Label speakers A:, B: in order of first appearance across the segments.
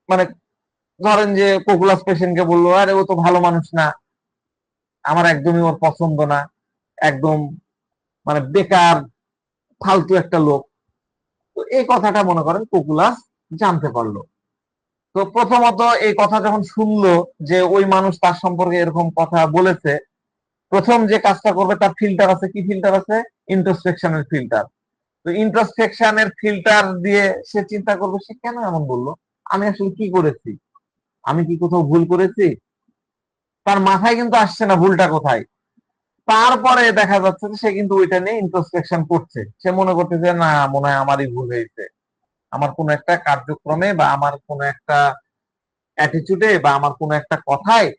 A: মানে ধরেন যে কোকুলাস পেশেন্টকে বললো, আরে ও তো ভালো মানুষ না, আমার একদমই ওর পছন্দ না, একদম মানে বেকার ফালতু একটা লোক। তো এই কথাটা মনে করেন কোকুলাস জানতে পারলো। তো প্রথমত এই কথা যখন শুনলো যে ওই মানুষ তার সম্পর্কে এরকম কথা বলেছে, প্রথম যে কাজটা করবে, তার ফিল্টার আছে, কি ফিল্টার আছে? ইন্ট্রোস্পেকশনের ফিল্টার। তো ইন্ট্রোস্পেকশনের ফিল্টার দিয়ে সে চিন্তা করবে, সে কেন এমন বললো, আমি আসলে কি করেছি, আমি কি কোথাও ভুল করেছি। তার মাথায় কিন্তু আসছে না ভুলটা কোথায়। তারপরে দেখা যাচ্ছে যে সে কিন্তু ওইটা নিয়ে ইন্ট্রোস্পেকশন করছে, সে মনে করতেছে না, মনে হয় আমারই ভুল হয়েছে, আমার কোনো একটা কার্যক্রমে বা আমার কোনো একটা অ্যাটিচিউডে বা আমার কোনো একটা কথায়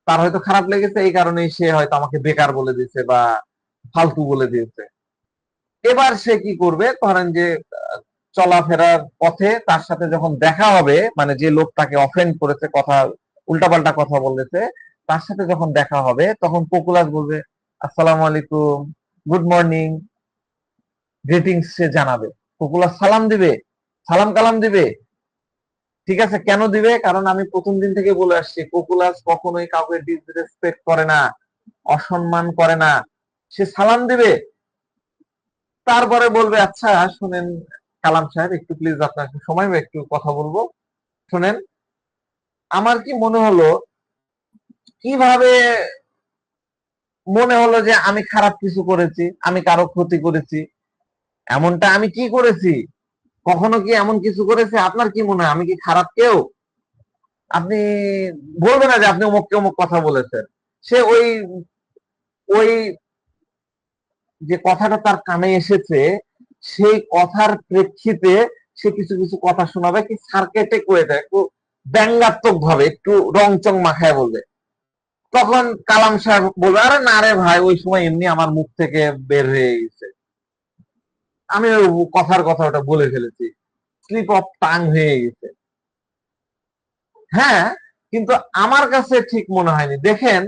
A: তার হয়তো খারাপ লেগেছে, এই কারণেই সে হয়তো আমাকে বেকার বলে দিয়েছে বা ফালতু বলে দিয়েছে। এবার সে কি করবে, ধরেন যে চলাফেরার পথে তার সাথে যখন দেখা হবে, মানে যে লোক তাকে অফেন্ড করেছে, কথা উল্টাপাল্টা কথা বলেছে, তার সাথে যখন দেখা হবে তখন পপুলার বলবে, আসসালামু আলাইকুম, গুড মর্নিং, গ্রিটিংস সে জানাবে। পপুলার সালাম দিবে, সালাম কালাম দিবে। ঠিক আছে, কেন দিবে? কারণ আমি প্রথম দিন থেকে বলে আসছি, পপুলার কখনোই কাউকে ডিসরেসপেক্ট করে না, অসম্মান করে না, সে সালাম দিবে। তারপরে বলবে, আচ্ছা শুনেন কালাম সাহেব, একটু প্লিজ আপনার একটু সময় হবে, একটু কথা বলবো। শুনেন, আমার কি মনে হলো, কিভাবে মনে হলো যে আমি খারাপ কিছু করেছি, আমি কারো ক্ষতি করেছি? এমনটা আমি কি করেছি? কখনো কি এমন কিছু করেছে? আপনার কি মনে হয় আমি কি খারাপ কেউ? আপনি বলবে না যে আপনি অমুককে অমুক কথা বলেছেন। সে ওই ওই যে কথাটা তার কানে এসেছে, সেই কথার প্রেক্ষিতে সে কিছু কিছু কথা শোনাবে, কি সার্কেটিক ওয়েতে, একটু ব্যঙ্গাত্মক ভাবে, একটু রংচং মাখায় বলবে। তখন কালাম সাহেব বলবে, আরে না রে ভাই, ওই সময় এমনি আমার মুখ থেকে বের হয়ে গেছে, আমি ওই কথার কথা ওটা বলে ফেলেছি, স্লিপ অফ টাং হয়ে গেছে। হ্যাঁ, কিন্তু আমার কাছে ঠিক মনে হয়নি। দেখেন,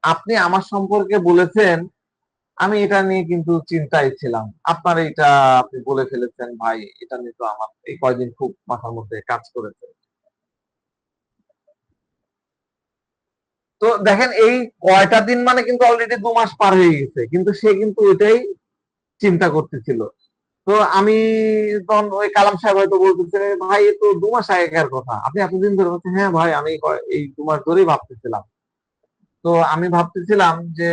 A: আপনি আমার সম্পর্কে বলেছেন, আমি এটা নিয়ে কিন্তু চিন্তায় ছিলাম, আপনার এটা আপনি বলে ফেলেছেন ভাই, এটা নিয়ে তো আমার এই কয়দিন খুব মাথার মধ্যে কাজ করেছে। তো দেখেন, এই কয়টা দিন মানে কিন্তু অলরেডি 2 মাস পার হয়ে গেছে, কিন্তু সে কিন্তু ওইটাই চিন্তা করতেছিল। তো আমি তখন ওই কালাম সাহেব হয়তো বলতেছে, ভাই এ তো 2 মাস আগেকার কথা, আপনি এতদিন ধরে বলছেন। হ্যাঁ ভাই, আমি এই 2 মাস ধরেই ভাবতেছিলাম। তো আমি ভাবতেছিলাম যে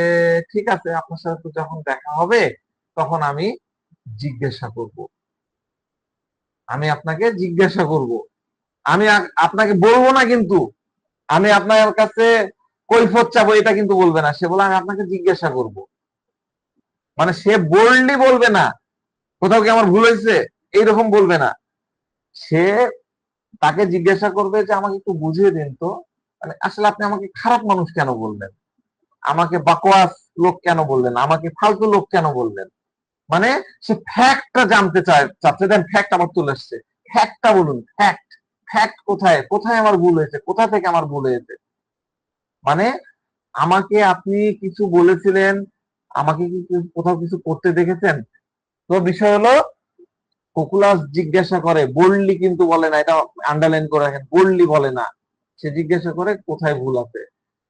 A: ঠিক আছে, আপনার সাথে তো যখন দেখা হবে তখন আমি জিজ্ঞাসা করব, আমি আপনাকে জিজ্ঞাসা করব, আমি আপনাকে বলবো না, কিন্তু আমি আপনার কাছে কৈফিয়ত চাবো, এটা কিন্তু বলবে না। সে বলে আমি আপনাকে জিজ্ঞাসা করব, মানে সে বোল্ডলি বলবে না কোথাও কি আমার ভুল হয়েছে, এইরকম বলবে না। সে তাকে জিজ্ঞাসা করবে যে আমাকে একটু বুঝিয়ে দিন তো, মানে আসলে আপনি আমাকে খারাপ মানুষ কেন বললেন, আমাকে বাকওয়াস লোক কেন বললেন, আমাকে ফালতু লোক কেন বললেন। মানে সে ফ্যাক্টটা জানতে চাচ্ছে। দেন ফ্যাক্ট আমার চলে আসছে, ফ্যাক্টটা বলুন, ফ্যাক্ট, ফ্যাক্ট কোথায়, কোথায় আমার ভুল হয়েছে, কোথা থেকে আমার ভুল হয়েছে। মানে আমাকে আপনি কিছু বলেছিলেন, আমাকে কি কোথাও কিছু করতে দেখেছেন? তো বিষয় হলো, কোকুলাস জিজ্ঞাসা করে, বোল্ডলি কিন্তু বলে না, এটা আন্ডারলাইন করে রাখেন, বোল্ডলি বলে না। সে জিজ্ঞাসা করে কোথায় ভুল আছে।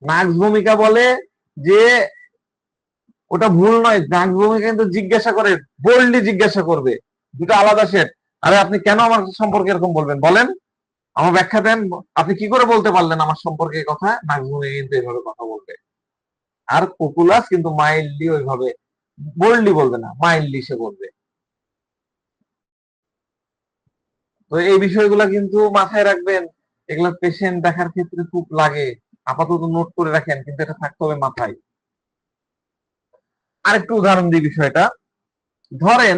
A: নাক্স ভূমিকা বলে যে ওটা ভুল নয়, নাক্স ভূমিকা কিন্তু জিজ্ঞাসা করে, বোল্ডলি জিজ্ঞাসা করবে, দুটো আলাদা সেট। আরে আপনি কেন আমার সম্পর্কে এরকম বলবেন, বলেন, আমার ব্যাখ্যা দেন, আপনি কি করে বলতে পারলেন আমার সম্পর্কে এই কথা। নাক্স ভূমিকা কিন্তু এইভাবে কথা বলবে। আর পপুলাস কিন্তু মাইল্ডলি, ওইভাবে বোল্ডলি বলবে না, মাইল্ডলি সে বলবে। তো এই বিষয়গুলো কিন্তু মাথায় রাখবেন, এগুলো পেশেন্ট দেখার ক্ষেত্রে খুব লাগে। আপাতত নোট করে রাখেন, কিন্তু এটা থাকতে হবে মাথায়। আরেকটু উদাহরণ দিই বিষয়টা। ধরেন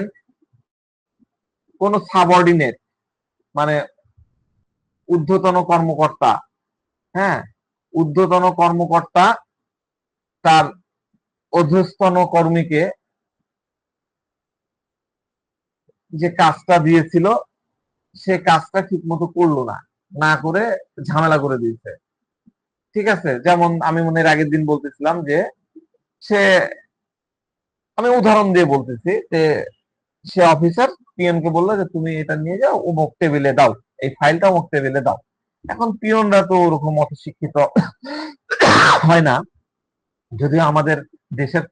A: কোন সাবঅর্ডিনেট, মানে ঊর্ধ্বতন কর্মকর্তা, হ্যাঁ, ঊর্ধ্বতন কর্মকর্তা তার অধস্তন কর্মীকে যে কাজটা দিয়েছিল, সে কাজটা ঠিক মতো করলো না, না করে ঝামেলা করে দিয়েছে। ঠিক আছে, যেমন আমি মনে এর আগের দিন বলতেছিলাম যে সে, আমি উদাহরণ দিয়ে বলতেছি যে সে অফিসার পিএম কে বললো যে তুমি এটা নিয়ে যাও, অমুক টেবিলে দাও, এই ফাইলটা অমুক টেবিলে দাও। এখন পিয়নরা তো ওরকম অত শিক্ষিত হয় না, যদিও আমাদের দেশের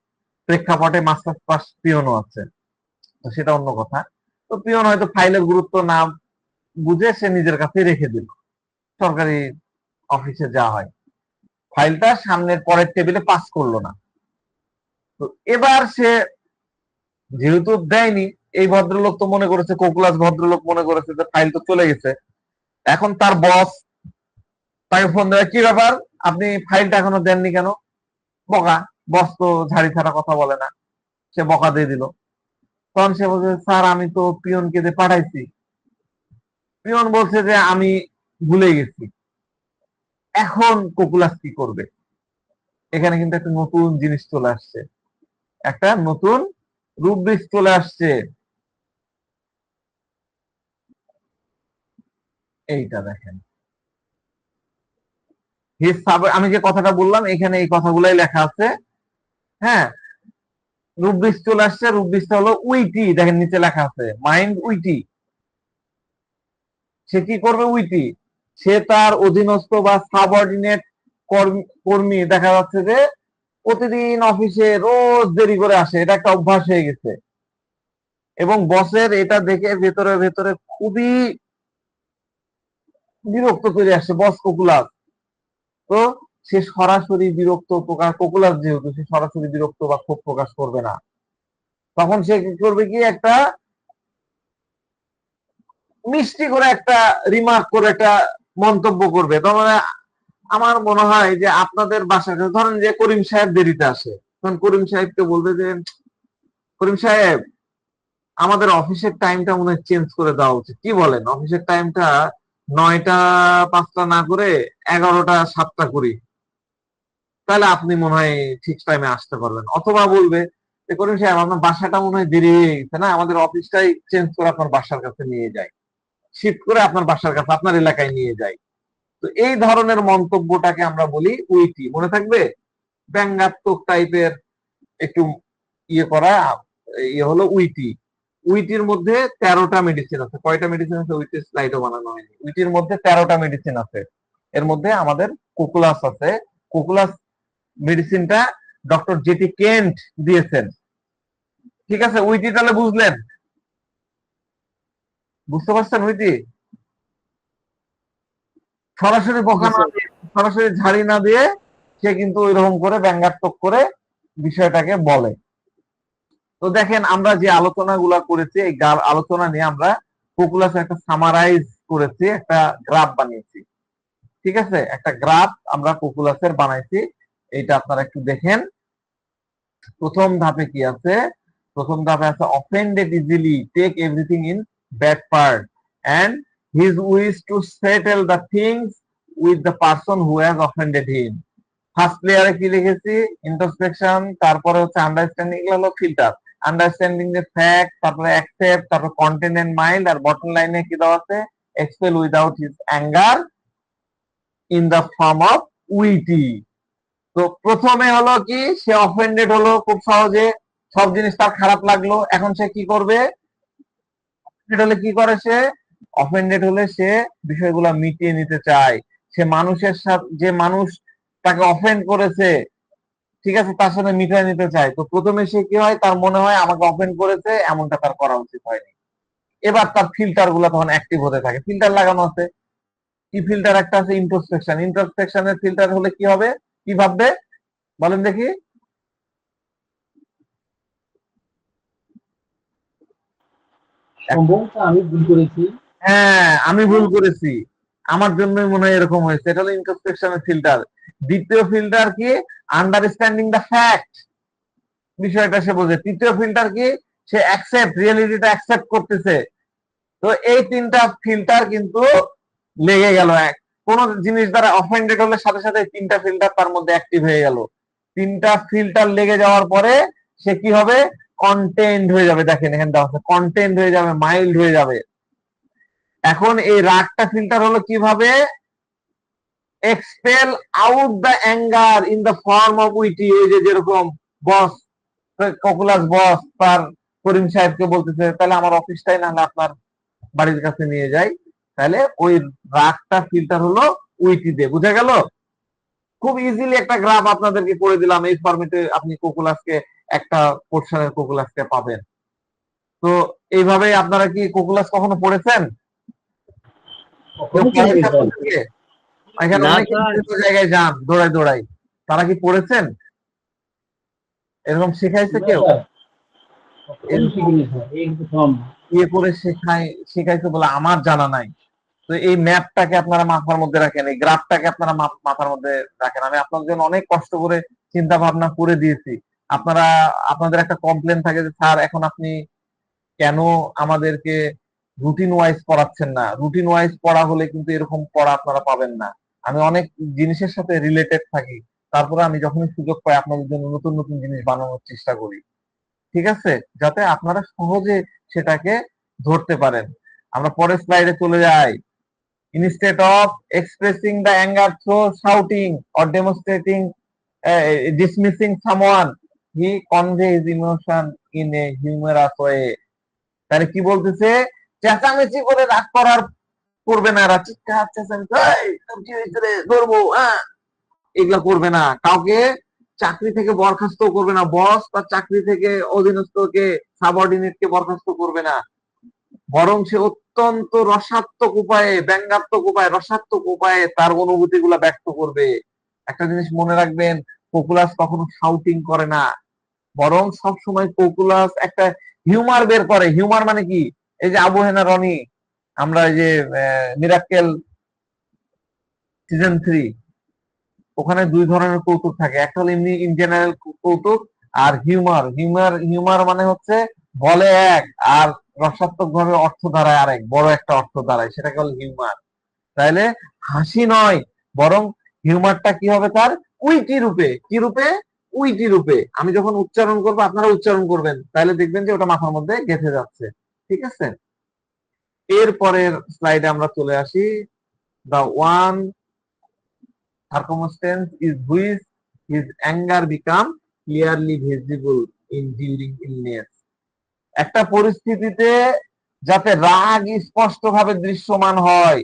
A: প্রেক্ষাপটে মাস্টার্স পাস পিয়নও আছে, তো সেটা অন্য কথা। তো পিয়ন হয়তো ফাইলের গুরুত্ব না বুঝে সে নিজের কাছে রেখে দিল, সরকারি অফিসে যা হয়, ফাইলটা সামনের পরের টেবিলে পাস করলো না। তো এবার সে যেহেতু দেয়নি, এই ভদ্রলোক তো মনে করেছে, কোকুলাস ভদ্রলোক মনে করেছে যে ফাইল তো চলে গেছে। এখন তার বস তাকে ফোন দেয়, কি ব্যাপার, আপনি ফাইলটা এখনো দেননি কেন? বকা, বস তো ঝাড়ি ছাড়া কথা বলে না, সে বকা দিয়ে দিল। তখন সে বলছে, স্যার আমি তো পিয়নকে দিয়ে পাঠাইছি। পিয়ন বলছে যে আমি ভুলে গেছি। এখন কোকুলাস কি করবে? এখানে কিন্তু একটা নতুন জিনিস চলে আসছে, একটা নতুন রুব্রিক্স চলে আসছে। এইটা দেখেন, আমি যে কথাটা বললাম এখানে এই কথাগুলাই লেখা আছে। হ্যাঁ, রুব্রিক্স চলে আসছে। রুব্রিক্সটা হলো উইটি, দেখেন নিচে লেখা আছে মাইন্ড উইটি। সে কি করবে? উইটি, সে তার অধীনস্থ বা সাবঅর্ডিনেট কর্মী দেখা যাচ্ছে যে প্রতিদিন অফিসে রোজ দেরি করে আসে, এটা একটা অভ্যাস হয়ে গেছে, এবং বসের এটা দেখে ভেতরে ভেতরে খুবই বিরক্ত করে আসছে বস কোকুলাস। তো সে সরাসরি বিরক্ত প্রকাশ, কোকুলাস যেহেতু, সে সরাসরি বিরক্ত বা ক্ষোভ প্রকাশ করবে না। তখন সে কি করবে, কি একটা মিষ্টি করে একটা রিমার্ক করে একটা মন্তব্য করবে। তখন আমার মনে হয় যে আপনাদের বাসায় ধরেন যে করিম সাহেব দেরিতে আসে, তখন করিম সাহেবকে বলবে যে, করিম সাহেব আমাদের অফিসের টাইমটা মনে হয় চেঞ্জ করে দেওয়া উচিত, কি বলেন? অফিসের টাইমটা 9টা 5টা না করে 11টা 7টা করি, তাহলে আপনি মনে হয় ঠিক টাইমে আসতে পারবেন। অথবা বলবে যে, করিম সাহেব আপনার বাসাটা মনে হয় দেরি হয়ে গেছে, না আমাদের অফিসটাই চেঞ্জ করে আপনার বাসার কাছে নিয়ে যায়, শিফট করে আপনার বাসার কাছে, আপনার এলাকায় নিয়ে যায়। তো এই ধরনের মন্তব্যটাকে আমরা বলি উইটি, মনে থাকবে? ব্যঙ্গাত্মক টাইপের একটু ইয়ে করা, ইয়ে হলো উইটি। উইটির মধ্যে 13টা মেডিসিন আছে। কয়টা মেডিসিন আছে? উইটির স্লাইডও বানানো হয়নি। উইটির মধ্যে 13টা মেডিসিন আছে। এর মধ্যে আমাদের কোকুলাস আছে। কোকুলাস মেডিসিনটা ডক্টর জেটি কেন্ট দিয়েছেন। ঠিক আছে, উইটি তাহলে বুঝলেন? বুঝতে পারছেন উইটি? সরাসরি
B: জি
A: বকা না
B: স্যার।
A: দিয়ে, সরাসরি ঝাড়ি না দিয়ে সে কিন্তু ওইরকম করে ব্যঙ্গাত্মক করে বিষয়টাকে বলে। তো দেখেন আমরা যে আলোচনাগুলা করেছি, এই আলোচনা নিয়ে আমরা পপুলাস একটা সামারাইজ করেছি, একটা গ্রাফ বানিয়েছি। ঠিক আছে, একটা গ্রাফ আমরা পপুলাসের বানাইছি, এইটা আপনারা একটু দেখেন। প্রথম ধাপে কি আছে? প্রথম ধাপে আছে offended easily, take everything in bad part, and his wish to settle the things with the person who has offended him. First লেয়ারে কি লিখেছি? ইন্ট্রোস্পেকশন, তারপরে হচ্ছে আন্ডারস্ট্যান্ডিং, এগুলো হলো ফিল্টার। আন্ডারস্ট্যান্ডিং দ্য ফ্যাক্ট, তারপরে অ্যাকসেপ্ট, তারপর কন্টেন্ট এন্ড মাইন্ড, আর বটম লাইনে কি দেওয়া আছে? Expel without his anger in the form of witty. তো প্রথমে হলো কি, সে অফেন্ডেড হলো খুব সহজে, সব জিনিস তার খারাপ লাগলো। এখন সে কি করবে? অফেন্ডেড হলে কি করে সে? অফেন্ডেড হলে সে বিষয়গুলো মিটিয়ে নিতে চায়। সে মানুষের সাথে, যে মানুষ তাকে অফেন্ড করেছে, ঠিক আছে, তার সাথে মিটিয়ে নিতে চায়। তো প্রথমে সে কি হয়, তার মনে হয় আমাকে অফেন্ড করেছে, এমনটা তার করা উচিত হয়নি। এবার তার ফিল্টার গুলো তখন অ্যাক্টিভ হতে থাকে। ফিল্টার লাগানো আছে, কি ফিল্টার? একটা আছে ইন্ট্রোস্পেকশন। ইন্ট্রোস্পেকশনের ফিল্টার হলে কি হবে, কি ভাববে বলেন দেখি?
B: সম্ভবত আমি ভুল করেছি।
A: হ্যাঁ, আমি ভুল করেছি, আমার জন্যই মনে হয় এরকম হয়েছে, এটা হলো ইন্ট্রোস্পেকশনের ফিল্টার। দ্বিতীয় ফিল্টার কি? আন্ডারস্ট্যান্ডিং দ্য ফ্যাক্ট, বিষয়টা সে বোঝে। তৃতীয় ফিল্টার কি? সে অ্যাকসেপ্ট, রিয়েলিটিটা অ্যাকসেপ্ট করতেছে। তো এই তিনটা ফিল্টার কিন্তু লেগে গেল। কোন জিনিস দ্বারা অফেন্ডেড হলে সাথে সাথে তিনটা ফিল্টার তার মধ্যে অ্যাক্টিভ হয়ে গেল। তিনটা ফিল্টার লেগে যাওয়ার পরে সে কি হবে? কন্টেন্ট হয়ে যাবে। দেখেন এখানে দেওয়া আছে, কন্টেন্ট হয়ে যাবে, মাইল্ড হয়ে যাবে। এখন এই রাগটা ফিল্টার হলো কিভাবে? Expel out the anger in the form of witty. ওই যে যেরকম বস, ককুলাস বস তার করিম সাহেবকে বলতেছে, তাহলে আমার অফিসটাই না আপনার বাড়ির কাছে নিয়ে যাই, তাহলে ওই রাগটা ফিল্টার হলো উইটি দিয়ে। বুঝা গেল? খুব ইজিলি একটা গ্রাফ আপনাদেরকে করে দিলাম, এই ফরম্যাটে আপনি কোকুলাসকে একটা পোর্শনের কোকুলাসকে পাবেন। তো এইভাবে আপনারা কি কোকুলাস কখনো পড়েছেন? কেউ পড়েছে আপনাদের থেকে? এখানে
B: না
A: অনেকে
B: স্যার,
A: বিভিন্ন জায়গায় যান দৌড়াই দৌড়াই, তারা কি পড়েছেন? এরকম শেখাইছে কেউ? ইয়ে করে শেখাইছে বলে আমার জানা নাই। তো এই ম্যাপটাকে আপনারা মাথার মধ্যে রাখেন, এই গ্রাফটাকে আপনারা মাথার মধ্যে রাখেন। আমি আপনাদের জন্য অনেক কষ্ট করে চিন্তা ভাবনা করে দিয়েছি। আপনারা, আপনাদের একটা কমপ্লেন থাকে যে স্যার এখন আপনি কেন আমাদেরকে রুটিন ওয়াইজ পড়াচ্ছেন না। রুটিন ওয়াইজ পড়া হলে কিন্তু এরকম পড়া আপনারা পাবেন না। আমি অনেক জিনিসের সাথে রিলেটেড থাকি, তারপরে আমি যখনই সুযোগ পাই আপনাদের জন্য নতুন নতুন জিনিস বানানোর চেষ্টা করি, ঠিক আছে, যাতে আপনারা সহজে সেটাকে ধরতে পারেন। আমরা পরের স্লাইডে চলে যাই। Instead of expressing the anger through shouting or demonstrating, dismissing someone, he conveys emotion in a humorous way. তাহলে কি বলতেছে? চেঁচামেচি করে রাগ করার করবে না, চিৎকার চেঁচামেচি, এই তোর কি হয়েছে রে, ধরবো, হ্যাঁ, এগুলা করবে না। কাউকে চাকরি থেকে বরখাস্ত করবে না। বস তার চাকরি থেকে অধীনস্থকে, সাবঅর্ডিনেটকে বরখাস্ত করবে না, বরং সে অত্যন্ত রসাত্মক উপায়ে, ব্যঙ্গাত্মক উপায়ে, রসাত্মক উপায়ে তার অনুভূতি গুলা ব্যক্ত করবে। একটা জিনিস মনে রাখবেন, কোকুলাস কখনো শাউটিং করে না, বরং সবসময় কোকুলাস একটা হিউমার বের করে। হিউমার মানে কি? এই যে আবু হেনা রনি, আমরা এই যে মিরাক্কেল সিজন 3, ওখানে দুই ধরনের কৌতুক থাকে, একটা হলো এমনি ইন জেনারেল কৌতুক, আর হিউমার। হিউমার মানে হচ্ছে বলে এক, আর রসাত্মক ভাবে অর্থ দাঁড়ায় আরেক, বড় একটা অর্থ দাঁড়ায়, সেটাকে হলো হিউমার। তাইলে হাসি নয়, বরং হিউমারটা কি হবে তার? উইটি রূপে। কি রূপে? উইটি রূপে। আমি যখন উচ্চারণ করবো আপনারা উচ্চারণ করবেন, তাহলে দেখবেন যে ওটা মাথার মধ্যে গেঁথে যাচ্ছে, ঠিক আছে? এরপরের স্লাইডে আমরা চলে আসি। the one circumstance is which his anger become clearly visible in during illness. একটা পরিস্থিতিতে যাতে রাগ স্পষ্টভাবে দৃশ্যমান হয়,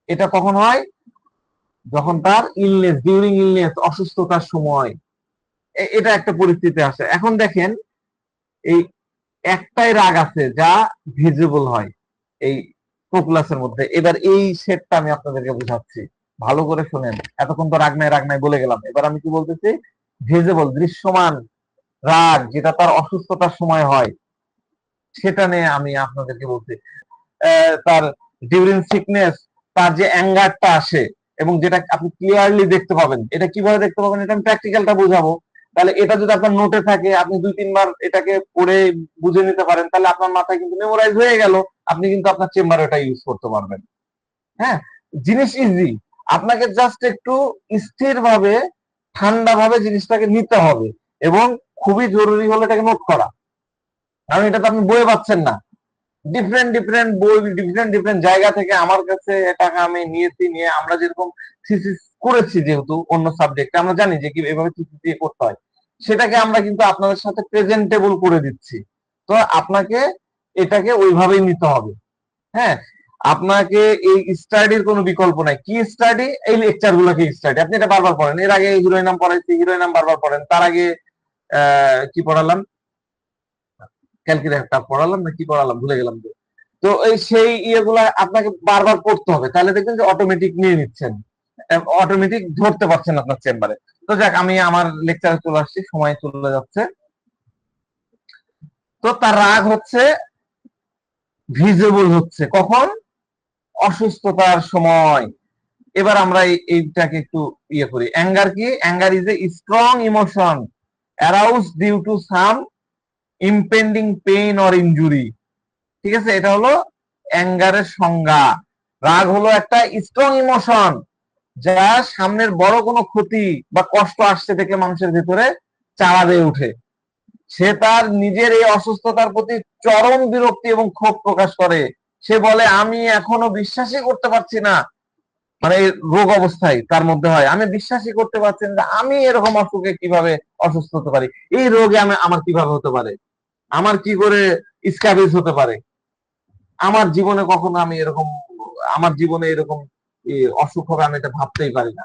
A: এটা কখন হয়? যখন তার ইলনেস, ডিউরিং ইলনেস, অসুস্থতার সময় এটা একটা পরিস্থিতি আসে। এখন দেখেন, এই একটাই রাগ আছে যা ভিজিবল হয় এই কোকুলাসের মধ্যে। এবার এই সেটটা আমি আপনাদেরকে বুঝাচ্ছি, ভালো করে শুনেন। এতক্ষণ তো রাগ নাই বলে গেলাম, এবার আমি কি বলতেছি? ভিজিবল, দৃশ্যমান রাগ যেটা তার অসুস্থতার সময় হয়, সেটা নিয়ে আমি আপনাদেরকে বলছি। তার ডিউরিং সিকনেস, তার যে অ্যাঙ্গারটা আসে এবং যেটা আপনি ক্লিয়ারলি দেখতে পাবেন। এটা কিভাবে দেখতে পাবেন? এটা আমি প্র্যাকটিক্যালটা বুঝাবো। তাহলে এটা যদি আপনার নোটে থাকে, আপনি 2-3 বার এটাকে পড়ে বুঝে নিতে পারেন, তাহলে আপনার মাথায় কিন্তু মেমোরাইজ হয়ে গেল, আপনি কিন্তু আপনার চেম্বারে এটা ইউজ করতে পারবেন। হ্যাঁ, জিনিস ইজি, আপনাকে জাস্ট একটু স্থির ভাবে, ঠান্ডা ভাবে জিনিসটাকে নিতে হবে, এবং খুবই জরুরি হলো এটাকে নোট করা, কারণ এটা তো আপনি বইয়ে পাচ্ছেন না। ডিফারেন্ট ডিফারেন্ট বই, ডিফারেন্ট ডিফারেন্ট জায়গা থেকে আমার কাছে টাকা আমি নিয়েছি, নিয়ে আমরা যেরকম থিসিস করেছি, যেহেতু অন্য সাবজেক্টে আমরা জানি যে কি এভাবে থিসিস দিয়ে করতে হয়, সেটাকে আমরা কিন্তু আপনাদের সাথে প্রেজেন্টেবল করে দিচ্ছি। তো আপনাকে এটাকে ওইভাবেই নিতে হবে। হ্যাঁ, আপনাকে এই স্টাডির কোনো বিকল্প নাই। কি স্টাডি? এই লেকচার গুলোকে স্টাডি। আপনি এটা বারবার পড়েন, এর আগে হিরোইন নাম পড়াইছি, হিরোইন নাম বারবার পড়েন, তার আগে কি পড়ালাম, ক্যালকুলেটর পড়ালাম না কি পড়ালাম ভুলে গেলাম। তো এই সেই ইয়েগুলা আপনাকে বারবার পড়তে হবে, তাহলে দেখবেন যে অটোমেটিক নিয়ে নিচ্ছেন, অটোমেটিক ধরতে পারছেন আপনার চেম্বারে। তো যাক, আমি আমার লেকচারে চলে আসছি, সময় চলে যাচ্ছে। তো তার রাগ হচ্ছে ভিজিবল হচ্ছে কখন? অসুস্থতার সময়। এবার আমরা এইটাকে একটু ইয়ে করি। অ্যাঙ্গার কি? Anger is a strong emotion arouse due to some impending pain or injury. ঠিক আছে, এটা হলো অ্যাঙ্গারের সংজ্ঞা। রাগ হলো একটা স্ট্রং ইমোশন যা সামনের বড় কোনো ক্ষতি বা কষ্ট আসছে থেকে মানুষের ভিতরে চাড়া দিয়ে উঠে। সে তার নিজের এই অসুস্থতার প্রতি চরম বিরক্তি এবং ক্ষোভ প্রকাশ করে। সে বলে, আমি এখনো বিশ্বাসই করতে পারছি না, মানে রোগ অবস্থায় তার মধ্যে হয়, আমি বিশ্বাসই করতে পারছি না যে আমি এরকম অসুখে কিভাবে অসুস্থ হতে পারি, এই রোগে আমার কিভাবে হতে পারে, আমার কি করে স্ক্যাবিজ হতে পারে, আমার জীবনে কখনো আমি এরকম, আমার জীবনে এরকম অসুখ হবে আমি এটা ভাবতেই পারি না।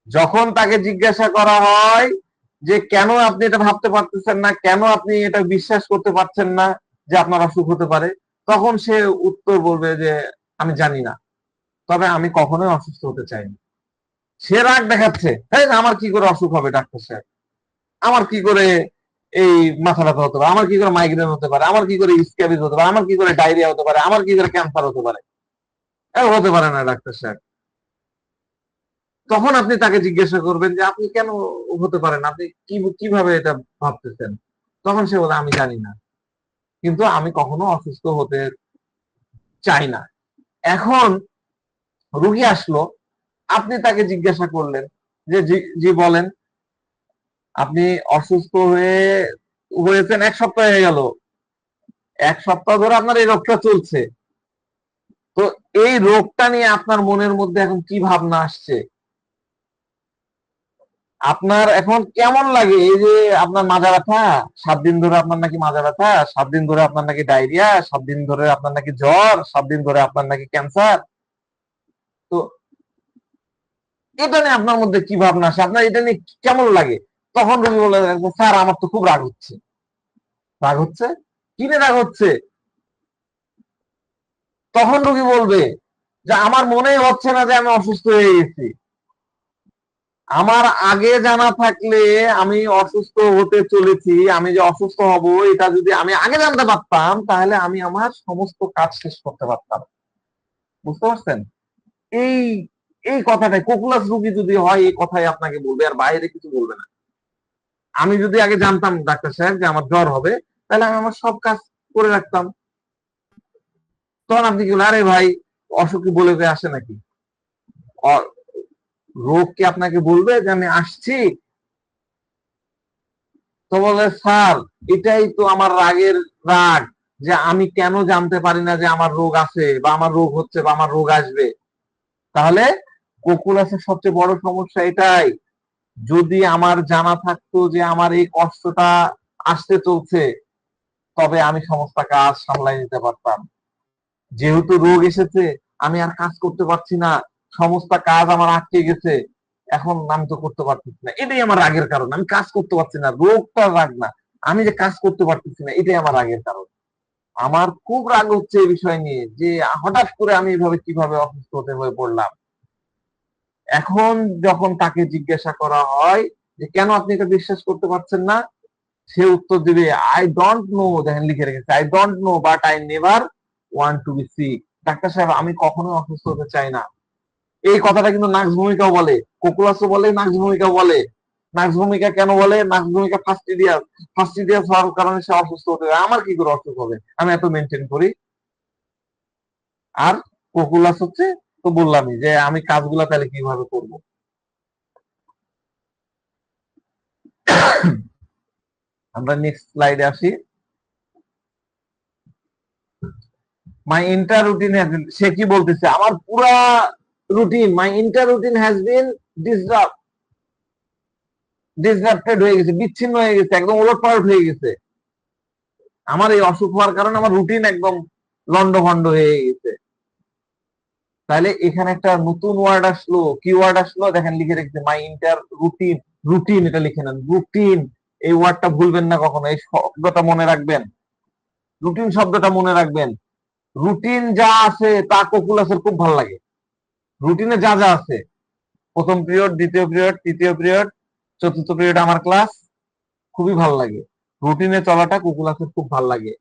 A: যখন তাকে জিজ্ঞাসা করা হয় যে কেন আপনি এটা ভাবতে পারতেছেন না, কেন আপনি এটা বিশ্বাস করতে পারছেন না যে আপনার অসুখ হতে পারে, তখন সে উত্তর বলবে যে আমি জানি না, তবে আমি কখনোই অসুস্থ হতে চাইনি। সে রাগ দেখাচ্ছে, হ্যাঁ আমার কি করে অসুখ হবে ডাক্তার সাহেব, আমার কি করে এই মাথা ব্যথা হতে পারে, আমার কি করে মাইগ্রেন হতে পারে, আমার কি করে স্ক্যাবিস হতে পারে, আমার কি করে ডায়রিয়া হতে পারে, আমার কি করে ক্যান্সার হতে পারে, হতে পারে না ডাক্তার সাহেব। তখন আপনি তাকে জিজ্ঞাসা করবেন যে আপনি কেন হতে পারেন, আপনি কিভাবে এটা ভাবতেছেন। তখন সে বলে আমি জানি না, কিন্তু আমি কখনো অসুস্থ হতে চাই না। এখন রুগী আসলো, আপনি তাকে জিজ্ঞাসা করলেন যে জি জি বলেন, আপনি অসুস্থ হয়েছেন 1 সপ্তাহ হয়ে গেল, 1 সপ্তাহ ধরে আপনার এই রোগটা চলছে, তো এই রোগটা নিয়ে আপনার মনের মধ্যে এখন কি ভাবনা আসছে, আপনার এখন কেমন লাগে? এই যে আপনার মাজা ব্যথা, 7 দিন ধরে আপনার নাকি মাজা ব্যথা, 7 দিন ধরে আপনার নাকি ডায়রিয়া, 7 দিন ধরে আপনার নাকি জ্বর, 7 দিন ধরে আপনার নাকি ক্যান্সার, তো এটা নিয়ে আপনার মধ্যে কি ভাবনা আসে, আপনার এটা নিয়ে কেমন লাগে? তখন রোগী বলে, স্যার আমার তো খুব রাগ হচ্ছে। রাগ হচ্ছে? কি নিয়ে রাগ হচ্ছে? তখন রোগী বলবে যে আমার মনেই হচ্ছে না যে আমি অসুস্থ হয়ে গেছি। আমার আগে জানা থাকলে আমি অসুস্থ হতে চলেছি, আমি যে অসুস্থ হব এটা যদি আমি আগে জানতে পারতাম, তাহলে আমি আমার সমস্ত কাজ শেষ করতে পারতাম। বুঝতে পারছেন? এই এই কথাটাই কোকুলাস রোগী যদি হয় এই কথাই আপনাকে বলবে, আর বাইরে কিছু বলবে না। আমি যদি আগে জানতাম ডাক্তার সাহেব যে আমার জ্বর হবে, তাহলে আমি আমার সব কাজ করে রাখতাম। তখন আপনি কি বলেন, আরে ভাই অসুখ কি বলে আসে নাকি? রোগ কি আপনাকে বলবে যে আমি আসছি? তো বলে স্যার এটাই তো আমার রাগের রাগ, যে আমি কেন জানতে পারি না যে আমার রোগ আছে বা আমার রোগ হচ্ছে বা আমার রোগ আসবে। তাহলে কোকুলাসের সবচেয়ে বড় সমস্যা এটাই, যদি আমার জানা থাকতো যে আমার এই কষ্টটা আসতে চলছে, তবে আমি সমস্ত কাজ সামলাই নিতে পারতাম। যেহেতু রোগ এসেছে, আমি আর কাজ করতে পারছি না, সমস্ত কাজ আমার আটকে গেছে, এখন আমি তো করতে পারতেছি না, এটাই আমার রাগের কারণ। আমি কাজ করতে পারছি না, রোগটা রাগ না, আমি যে কাজ করতে পারতেছি না এটাই আমার রাগের কারণ। আমার খুব রাগ হচ্ছে এই বিষয় নিয়ে যে হঠাৎ করে আমি এভাবে কিভাবে অসুস্থ হয়ে পড়লাম। এখন যখন তাকে জিজ্ঞাসা করা হয় যে কেন আপনি এটা বিশ্বাস করতে পারছেন না, সে উত্তর দিবে আই ডোন্ট নো, দেখেন লিখে রেখেছে I don't know but I never want to be sick. Doctor সাহেব আমি কখনোই অসুস্থ হতে চাই না। এই কথাটা কিন্তু নাক্স ভূমিকাও বলে, কোকুলাসও বলে, নাক্স ভূমিকাও বলে। নাক্স ভূমিকা কেন বলে? নাক্স ভূমিকা ফাস্টিডিয়াস, ফাস্টিডিয়াস হওয়ার কারণে সে অসুস্থ হতে যায়। আমার কি করে অসুখ হবে, আমি এত মেনটেন করি। আর কোকুলাস হচ্ছে, তো বললামই যে আমি কাজগুলা তাহলে কিভাবে করব। আমরা নেক্সট স্লাইডে আসি। মাই ইন্টার রুটিন হ্যাজ বিন, সে কি বলতেছে, আমার পুরা routine, my inter routine has been disrupted হয়ে গেছে, বিচ্ছিন্ন হয়ে গেছে, একদম ওলটপালট হয়ে গেছে। আমার এই অসুখ হওয়ার কারণে আমার রুটিন একদম লন্ডভন্ড হয়ে গেছে। তাহলে এখানে একটা নতুন ওয়ার্ড আসলো, কি ওয়ার্ড আসলো দেখেন লিখে রেখেছে, মাই ইন্টার রুটিন। রুটিন এটা লিখে নেন, রুটিন, এই ওয়ার্ডটা ভুলবেন না কখনো, এই শব্দটা মনে রাখবেন, রুটিন শব্দটা মনে রাখবেন। রুটিন যা আছে তা কোকুলাসের খুব ভালো লাগে। রুটিনে যা যা আছে, প্রথম পিরিয়ড, দ্বিতীয় পিরিয়ড, তৃতীয় পিরিয়ড, চতুর্থ পিরিয়ড আমার ক্লাস, খুবই ভালো লাগে। রুটিনে চলাটা কোকুলাসের খুব ভালো লাগে।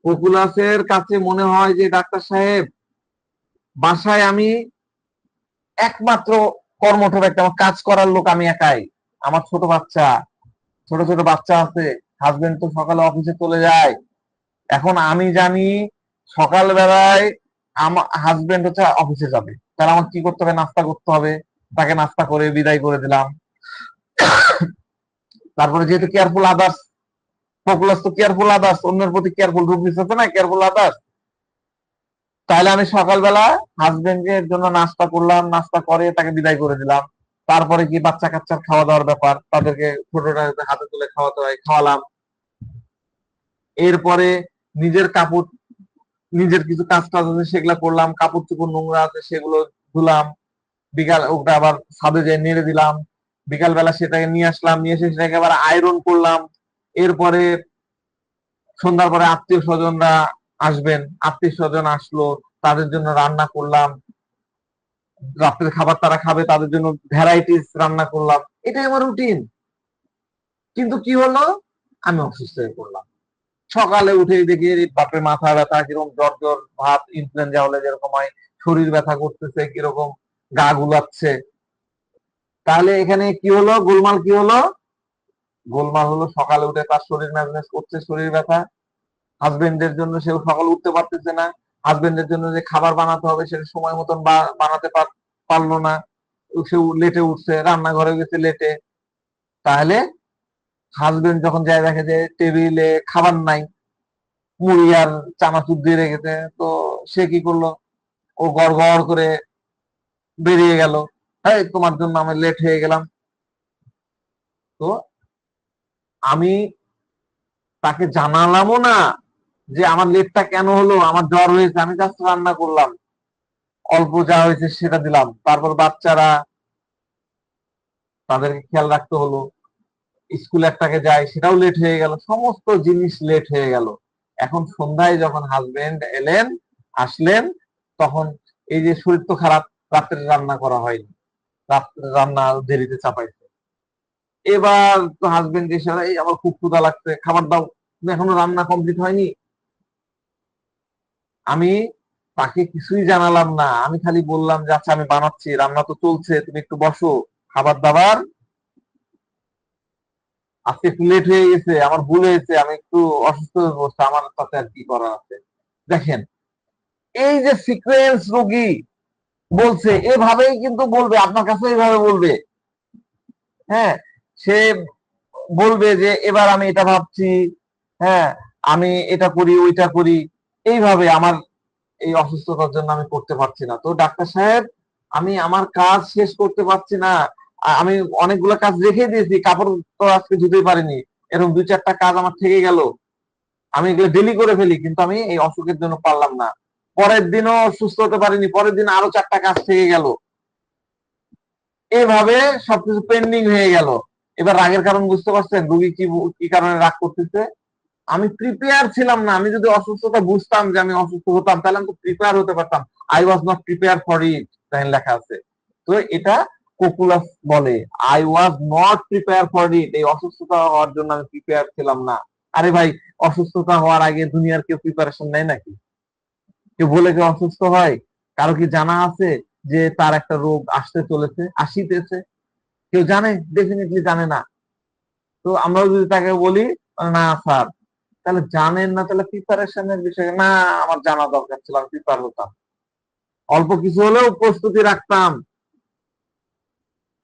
A: কোকুলাসের কাছে মনে হয় যে ডাক্তার সাহেব বাসায় আমি একমাত্র কর্মঠ ব্যক্তি, আমার কাজ করার লোক আমি একাই। আমার ছোট বাচ্চা, ছোট ছোট বাচ্চা আছে, হাজবেন্ড তো সকালে অফিসে চলে যায়। এখন আমি জানি সকাল বেলায় আমার হাজবেন্ড হচ্ছে অফিসে যাবে, তাহলে আমার কি করতে হবে, নাস্তা করতে হবে, তাকে নাস্তা করে বিদায় করে দিলাম। তারপরে যেহেতু কেয়ারফুল আদার্স, পপুলাস তো কেয়ারফুল আদার্স, অন্যের প্রতি কেয়ারফুল, রুগীর সাথে না কেয়ারফুল আদার্স, তাহলে আমি সকালবেলা হাজবেন্ডের জন্য নাস্তা করলাম, নাস্তা করে তাকে বিদায় করে দিলাম। তারপরে কি বাচ্চা কাচ্চার খাওয়া দাওয়ার ব্যাপার, তাদেরকে ছোটটা হাতে তুলে খাওয়াতে হয়, খাওয়ালাম। এরপরে নিজের কাপড় নিজের কিছু কাজ টাজ আছে সেগুলা করলাম, কাপড় চোপড় নোংরা আছে সেগুলো ধুলাম, বিকাল ওটা আবার ছাদে যেয়ে নেড়ে দিলাম, বিকাল বেলা সেটাকে নিয়ে আসলাম, নিয়ে এসে সেটাকে আবার আয়রন করলাম। এরপরে সন্ধ্যার পরে আত্মীয় স্বজনরা আসবেন, আত্মীয় স্বজন আসলো, তাদের জন্য রান্না করলাম, রাত্রের খাবার তারা খাবে, তাদের জন্য ভ্যারাইটিস রান্না করলাম, এটাই আমার রুটিন। কিন্তু কি হলো, আমি অসুস্থ হয়ে পড়লাম। সকালে উঠে দেখি বাপরে মাথা ব্যথা, কিরকম জ্বর জ্বর ভাব, ইনফ্লুয়েঞ্জা হলে যেরকম হয়, শরীর ব্যথা করতেছে, কিরকম গা গুলাচ্ছে। তাহলে এখানে কি হলো, গোলমাল কি হলো? গোলমাল হলো সকালে উঠে তার শরীর ম্যাজনেস করছে, শরীর ব্যথা। হাজবেন্ডের জন্য সেও সকালে উঠতে পারতেছে না, হাজবেন্ডের জন্য যে খাবার বানাতে হবে সেটা সময় মতন বানাতে পারলো না, সে লেটে উঠছে, রান্নাঘরে গেছে লেটে। তাহলে হাজবেন্ড যখন যায় দেখে যে টেবিলে খাবার নাই, মুড়ি আর চানাচুর দিয়ে রেখেছে, তো সে কি করলো, ও গড় গড় করে বেরিয়ে গেল, এই তোমার জন্য আমি লেট হয়ে গেলাম। তো আমি তাকে জানালামও না যে আমার লেটটা কেন হলো, আমার জ্বর হয়েছে, আমি জাস্ট রান্না করলাম, অল্প যা হয়েছে সেটা দিলাম। তারপর বাচ্চারা, তাদেরকে খেয়াল রাখতে হলো, স্কুল একটাকে যায় সেটাও লেট হয়ে গেল, সমস্ত জিনিস লেট হয়ে গেল। এখন সন্ধ্যায় যখন হাজবেন্ড এলেন, আসলেন, তখন এই যে শরীর তো খারাপ, রাত্রে রান্না করা হয়নি, রাত্রে রান্না দেরিতে চাপাইছে। এবার তো হাজবেন্ড এসে, এই আমার খুব ক্ষুধা লাগছে, খাবার দাও, তুমি এখনো রান্না কমপ্লিট হয়নি। আমি তাকে কিছুই জানালাম না, আমি খালি বললাম যে আচ্ছা আমি বানাচ্ছি, রান্না তো চলছে, তুমি একটু বসো, খাবার দাবার আজকে একটু লেট হয়ে গেছে, আমার ভুল হয়েছে, আমি একটু অসুস্থ হয়ে পড়ছি, আমার সাথে আর কি করার আছে। দেখেন, এই যে সিকোয়েন্স রোগী বলছে, এভাবেই কিন্তু বলবে, আপনার কাছে এইভাবে বলবে। হ্যাঁ, সে বলবে যে এবার আমি এটা ভাবছি, হ্যাঁ, আমি এটা করি ওইটা করি, এইভাবে আমার এই অসুস্থতার জন্য আমি করতে পারছি না। তো ডাক্তার সাহেব, আমি আমার কাজ শেষ করতে পারছি না, আমি অনেকগুলো কাজ রেখে দিয়েছি, কাপড় তো আজকে ধুতে পারিনি, এরকম দুই চারটা কাজ আমার থেকে গেল, আমি এগুলো ডেলি করে ফেলি, কিন্তু আমি এই অসুখের জন্য পারলাম না। পরের দিনও সুস্থ হতে পারিনি, পরের দিন আরো চারটা কাজ থেকে গেল, এভাবে সবকিছু পেন্ডিং হয়ে গেল। এবার রাগের কারণ বুঝতে পারছেন, রুগী কি কি কারণে রাগ করতেছে? আমি প্রিপেয়ার ছিলাম না। আমি যদি অসুস্থতা বুঝতাম যে আমি অসুস্থ হতাম, তাহলে আমি তো প্রিপেয়ার হতে পারতাম। I was not prepare for it, তাই লেখা আছে। তো এটা কোকুলাস বলে, I was not prepare for it, এই অসুস্থতা হওয়ার জন্য আমি প্রিপেয়ার ছিলাম না। আরে ভাই, অসুস্থতা হওয়ার আগে দুনিয়ার কেউ প্রিপারেশন নেয় নাকি? কেউ বলে কেউ অসুস্থ হয়? কারো কি জানা আছে যে তার একটা রোগ আসতে চলেছে, আসিতেছে? কেউ জানে? ডেফিনেটলি জানে না। তো আমরা যদি তাকে বলি না স্যার, তাহলে জানেন না, তাহলে প্রিপারেশনের বিষয়ে না, আমার জানা দরকার ছিল, আমি প্রিপার হতাম, অল্প কিছু হলেও প্রস্তুতি রাখতাম।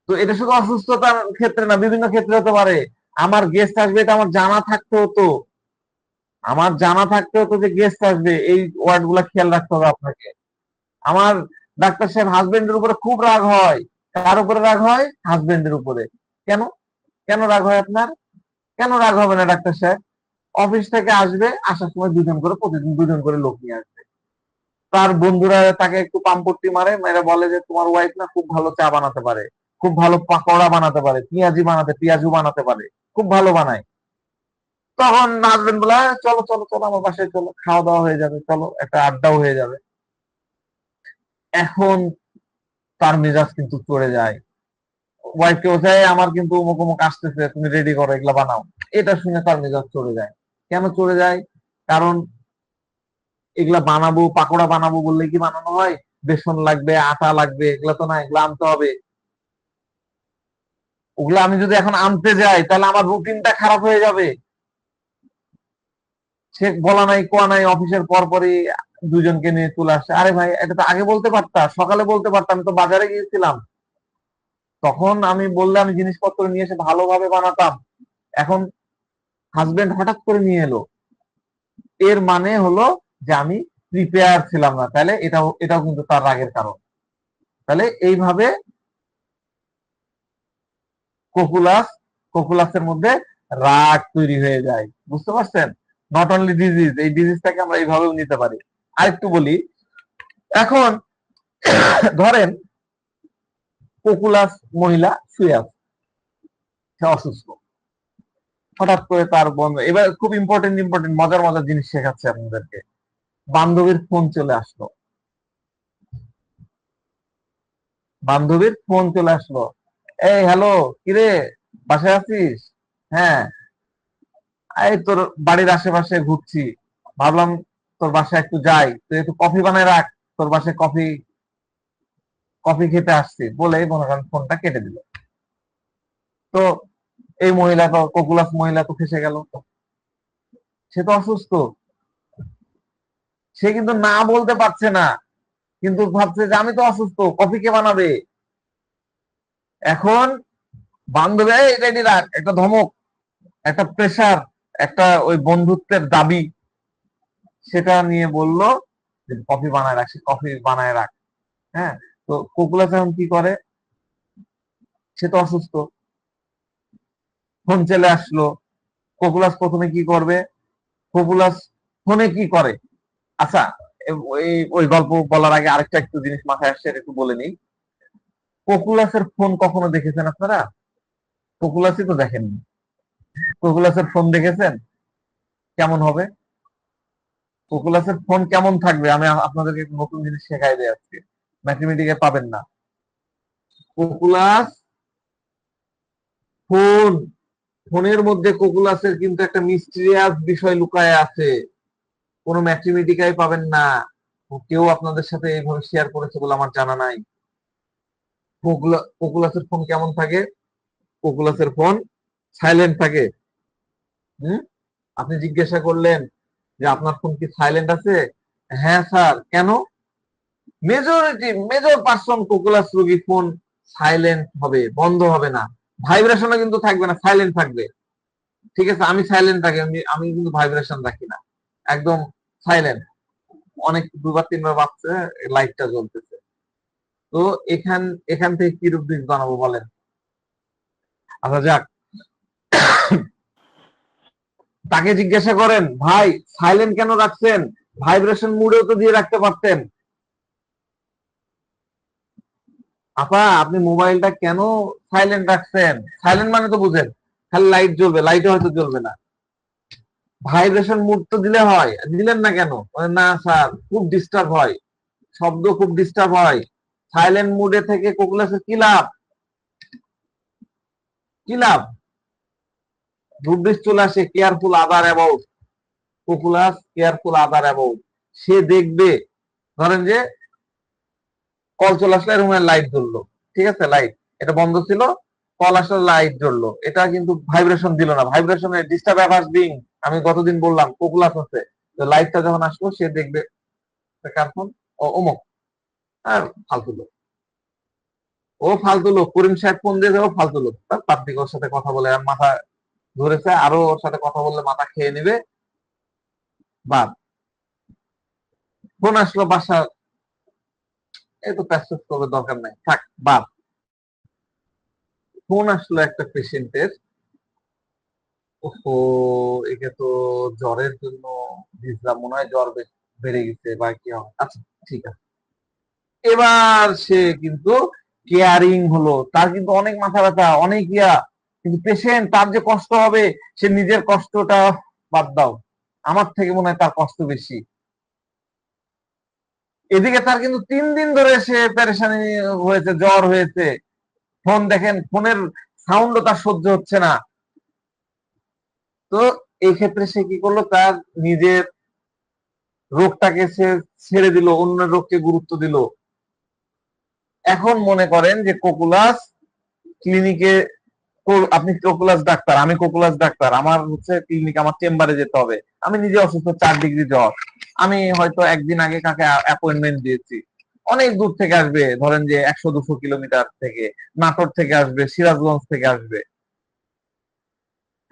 A: তো এটা শুধু অসুস্থতার ক্ষেত্রে না, বিভিন্ন ক্ষেত্রে হতে পারে। আমার গেস্ট আসবে, এটা আমার জানা থাকতে হতো, আমার জানা থাকতে হতো যে গেস্ট আসবে, এই ওয়ার্ড গুলা খেয়াল রাখতে হবে আপনাকে। আমার ডাক্তার সাহেব হাজবেন্ডের উপরে খুব রাগ হয়। কার উপরে রাগ হয়? হাজবেন্ডের উপরে। কেন? কেন রাগ হয় আপনার? কেন রাগ হবে না ডাক্তার সাহেব? অফিস থেকে আসবে, আসার সময় দুজন করে, প্রতিদিন দুজন করে লোক নিয়ে আসবে। তার বন্ধুরা তাকে একটু পাম্পট্টি মারে, মেরে বলে যে তোমার ওয়াইফ না খুব ভালো চা বানাতে পারে, খুব ভালো পাকোড়া বানাতে পারে, পেঁয়াজু বানাতে পারে, খুব ভালো বানায়। তখন হাজবেন্ড বলে, "হ্যাঁ, চলো চলো চলো আমার বাসায় চলো, খাওয়া দাওয়া হয়ে যাবে, চলো একটা আড্ডাও হয়ে যাবে।" এখন তার মেজাজ কিন্তু চড়ে যায়। ওয়াইফকে বোঝায়, আমার কিন্তু অমুক অমুক আসতেছে, তুমি রেডি করো, এগুলা বানাও। এটা শুনে তার মেজাজ চড়ে যায়। কেন চড়ে যায়? কারণ এগুলা বানাবো, পাকোড়া বানাবো বললে কি বানানো হয়? বেসন লাগবে, আটা লাগবে, এগুলা তো না, এগুলা আনতে হবে। ওগুলো আমি যদি এখন আনতে যাই, তাহলে আমার রুটিনটা খারাপ হয়ে যাবে। সে বলা নাই কোয়া নাই, অফিসের পর পরই দুজনকে নিয়ে চলে আসে। আরে ভাই, এটা তো আগে বলতে পারতাম, সকালে বলতে পারতাম, আমি তো বাজারে গিয়েছিলাম, তখন আমি বললে আমি জিনিসপত্র নিয়ে এসে ভালোভাবে বানাতাম। এখন হাজবেন্ড হঠাৎ করে নিয়ে এলো, এর মানে হলো যে আমি প্রিপেয়ার ছিলাম না। তাহলে এটাও কিন্তু তার রাগের কারণ। তাহলে এইভাবে কোকুলাস কোকুলাসের মধ্যে রাগ তৈরি হয়ে যায়। বুঝতে পারছেন? নট অনলি ডিজিজ, এই ডিজিজটাকে আমরা এইভাবেও নিতে পারি। আরেকটু বলি। এখন ধরেন পপুলাস মহিলা শুয়ে আছে, সে অসুস্থ, হঠাৎ করে তার বন্ধ, এবার খুব ইম্পর্টেন্ট ইম্পর্টেন্ট মজার মজার জিনিস শেখাচ্ছে আপনাদেরকে। বান্ধবীর ফোন চলে আসলো, বান্ধবীর ফোন চলে আসলো, এই হ্যালো, কিরে, বাসায় আছিস? হ্যাঁ, এই তোর বাড়ির আশেপাশে ঘুরছি, ভাবলাম তোর বাসায় একটু যাই, তুই একটু কফি বানায় রাখ, তোর বাসায় কফি কফি খেতে আসছি, বলেই মনে করেন ফোনটা কেটে দিল। তো এই মহিলা তো, ককুলাস মহিলা তো ফেসে গেল, সে তো অসুস্থ, সে কিন্তু না বলতে পারছে না, কিন্তু ভাবছে যে আমি তো অসুস্থ, কফি কে বানাবে। এখন বান্ধবী, এই রেডি রাখ, একটা ধমক, একটা প্রেসার, একটা ওই বন্ধুত্বের দাবি, সেটা নিয়ে বলল যে কফি বানায় রাখ, সে কফি বানায় রাখ। হ্যাঁ, তো ককুলাস এখন কি করে, সে তো অসুস্থ, ফোন চলে আসলো, ককুলাস প্রথমে কি করবে, ককুলাস ফোনে কি করে। আচ্ছা, ওই ওই গল্প বলার আগে আরেকটা একটু জিনিস মাথায় আসছে, এটা একটু বলে নিই। ককুলাসের ফোন কখনো দেখেছেন আপনারা? ককুলাসই তো দেখেননি। ককুলাসের ফোন দেখেছেন কেমন হবে? ককুলাসের ফোন কেমন থাকবে, আমি আপনাদেরকে একটু নতুন জিনিস শেখাই দিই আজকে, ম্যাথমেটিকে পাবেন না। ককুলাস ফোন, ফোনের মধ্যে ককুলাসের কিন্তু একটা মিস্টিরিয়াস বিষয় লুকায় আছে, কোনো ম্যাথমেটিকাই পাবেন না। কেউ আপনাদের সাথে এইভাবে শেয়ার করেছে বলে আমার জানা নাই। ককুলাসের ফোন কেমন থাকে? ককুলাসের ফোন সাইলেন্ট থাকে। হুম, আপনি জিজ্ঞাসা করলেন যে আপনার ফোন কি সাইলেন্ট আছে? হ্যাঁ স্যার, কেন? মেজর পার্সন কোকুলাস রোগী ফোন সাইলেন্ট হবে, বন্ধ হবে না, ভাইব্রেশনও কিন্তু থাকবে না, সাইলেন্ট থাকবে। ঠিক আছে, আমি সাইলেন্ট রাখি, আমি কিন্তু ভাইব্রেশন রাখি না, একদম সাইলেন্ট। অনেক দুবার তিনবার বাজছে, লাইটটা জ্বলতেছে। তো এখান এখান থেকে কি রূপ দিক বানাবো বলেন? আচ্ছা যাক, তাকে জিজ্ঞাসা করেন, ভাই সাইলেন্ট কেন রাখছেন, ভাইব্রেশন মুডেও তো দিয়ে রাখতে পারতেন। আপা আপনি মোবাইলটা কেন সাইলেন্ট রাখছেন? সাইলেন্ট মানে তো বুঝেন, খালি লাইট জ্বলবে, লাইটে হয়তো জ্বলবে না, ভাইব্রেশন মুড তো দিলে হয়, দিলেন না কেন? না স্যার, খুব ডিস্টার্ব হয়, শব্দ খুব ডিস্টার্ব হয়, সাইলেন্ট মুডে থেকে কোকুলাসের কি লাভ? কি লাভ? রুবিস চলে আসে, কেয়ারফুল আদার অ্যাবাউট, কোকুলাস কেয়ারফুল আদার অ্যাবাউট, সে দেখবে, ধরেন যে কল চলে আসলে রুমের লাইট জ্বললো, ঠিক আছে, লাইট এটা বন্ধ ছিল, কল আসলে লাইট জ্বললো, এটা কিন্তু ভাইব্রেশন দিল না, ভাইব্রেশনের ডিস্টার্ব অ্যাভার্স বিং, আমি গতদিন বললাম কোকুলাস আছে, তো লাইটটা যখন আসলো সে দেখবে কার ফোন, ও অমুক, আর ফালতু লোক, ও ফালতু লোক, করিম সাহেব ফোন দিয়ে ও ফালতু লোক, তার পাবলিক ওর সাথে কথা বলে আর মাথা ধরেছে, আরো ওর সাথে কথা বললে মাথা খেয়ে নিবে, বাদ। ফোন আসলো বাসা, এত প্যাসেজ করবে দরকার নাই, থাক, বাদ। ফোন আসলো একটা পেশেন্টের, ওহো, একে তো জ্বরের জন্য দিয়েছিলাম, মনে হয় জ্বর বেড়ে গেছে বা কি হয়, আচ্ছা ঠিক আছে, এবার সে কিন্তু কেয়ারিং হলো, তার কিন্তু অনেক মাথা ব্যথা, অনেক ইয়া, কিন্তু পেশেন্ট তার যে কষ্ট হবে, সে নিজের কষ্টটা বাদ দাও, আমার থেকে মনে হয় তার কষ্ট বেশি। এদিকে তার কিন্তু 3 দিন ধরে সে পেরেশানি হয়েছে, জ্বর হয়েছে, ফোন দেখেন, ফোনের সাউন্ডও তার সহ্য হচ্ছে না। তো এই ক্ষেত্রে সে কি করলো, তার নিজের রোগটাকে সে ছেড়ে দিল, অন্য রোগকে গুরুত্ব দিল। এখন মনে করেন যে কোকুলাস ক্লিনিকে, আপনি কোকুলাস ডাক্তার, আমি কোকুলাস ডাক্তার, আমার হচ্ছে ক্লিনিক, আমার চেম্বারে যেতে হবে, আমি নিজে অসুস্থ, 4 ডিগ্রি জ্বর, আমি হয়তো একদিন আগে কাকে অ্যাপয়েন্টমেন্ট দিয়েছি, অনেক দূর থেকে আসবে, ধরেন যে 100-200 কিলোমিটার থেকে, নাটোর থেকে আসবে, সিরাজগঞ্জ থেকে আসবে।